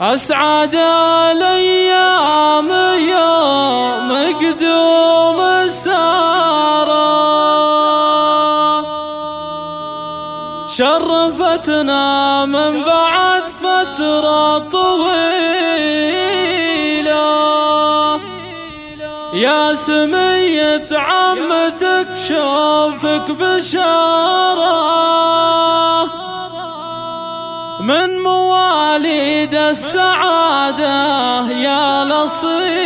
أسعد الأيام يوم قدوم السارة، شرفتنا من بعد فترة طويلة. يا سمية عمتك شوفك بشارة، من مواليد السعادة يا الأصيلة.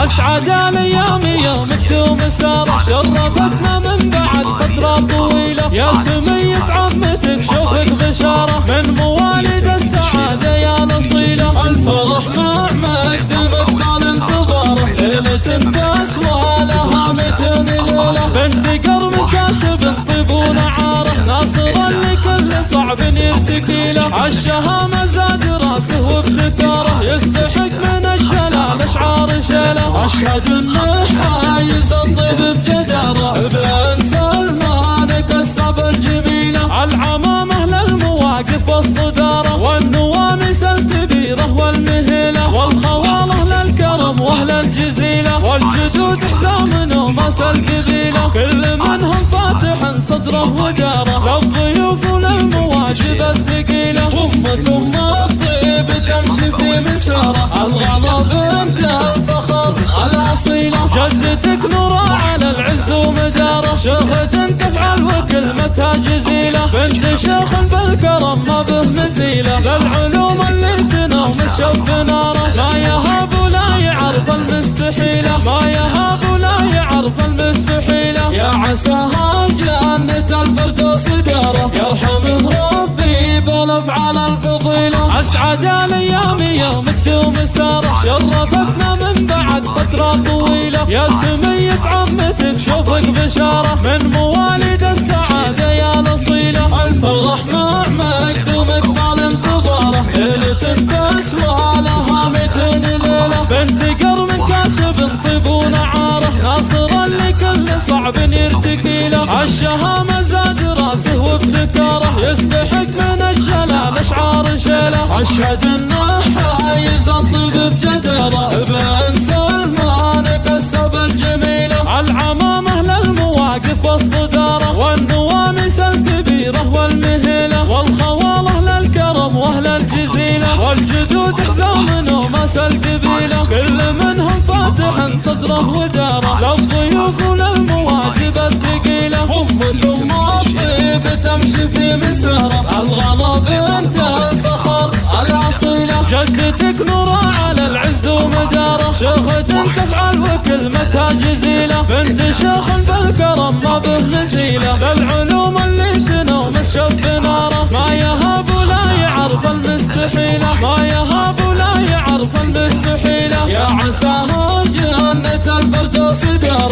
أسعد الأيام يوم تدوم سارة، شرفتنا من بعد فترة طويلة. يا سمية عمتك شوفك بشارة، من مواليد السعادة يا الأصيلة. الفرح مع مقدمك طال انتظاره، ليلة تسوى لها 200 ليلة. بنت قرم كاسب طيب ونعاره، ناصرا لكل صعب يرتكي له. الشهامة زاد راسه وابتكاره، يستحق من الشلال اشعار شيله. اشهد انه حايز الطيب بجداره، ابن سلمان كسب الجميله. العمامه للمواقف والصداره، والنوامس الكبيره والمهيله. والخواله للكرم واهل الجزيله، والجدود حزام نوماس القبيله. كل منهم فاتح صدره وداره، للضيوف وللمواجب الثقيله. امكم الطيب تمشي في مساره، الغلا بنت الفخر الاصيله. جدتك نورا على العز ومداره، شيخة تفعل وكلمتها جزيله. بنت شيخ بالكرم ما به مثيله، للعلوم اللي تنوم الشب ناره. ما يهاب ولا يعرف المستحيله، ما يهاب ولا يعرف المستحيله. يا عساها جنة الفردوس داره، يرحمه ربي بالافعال الفضيله. اسعد الايام يوم تدوم ساره، شرفتنا من بعد فتره طويله. يا سمية عمتك شوفك بشاره، من مواليد السعاده يا الاصيله. الفرح مع مقدومك طال انتظاره، ليله تسوى لها 200 ليله. بنت قرم كاسب طيب ونعاره، ناصرا لكل صعب يرتكي له. الشهامة زاد راسه وابتكاره، يستحق من الجلال اشعار شيله. اشهد انه حايز الطيب بجداره، ابن سلمان كسب الجميله. العمامه للمواقف والصداره، والنوامس الكبيره والمهيله. والخواله للكرم واهل الجزيله، والجدود حزام نوماس القبيله. كل منهم فاتح صدره وداره، للضيوف وللمواجب الثقيله. امكم الطيب تمشي في مساره، الغلا بنت الفخر الاصيله. جدتك نورا على العز ومداره، شيخة تفعل وكلمتها جزيله. بنت شيخ بالكرم ما به مثيله، للعلوم اللي تنوم الشب ناره. ما يهاب ولا يعرف المستحيله، ما يهاب ولا يعرف المستحيله. يا عساها جنة الفردوس داره،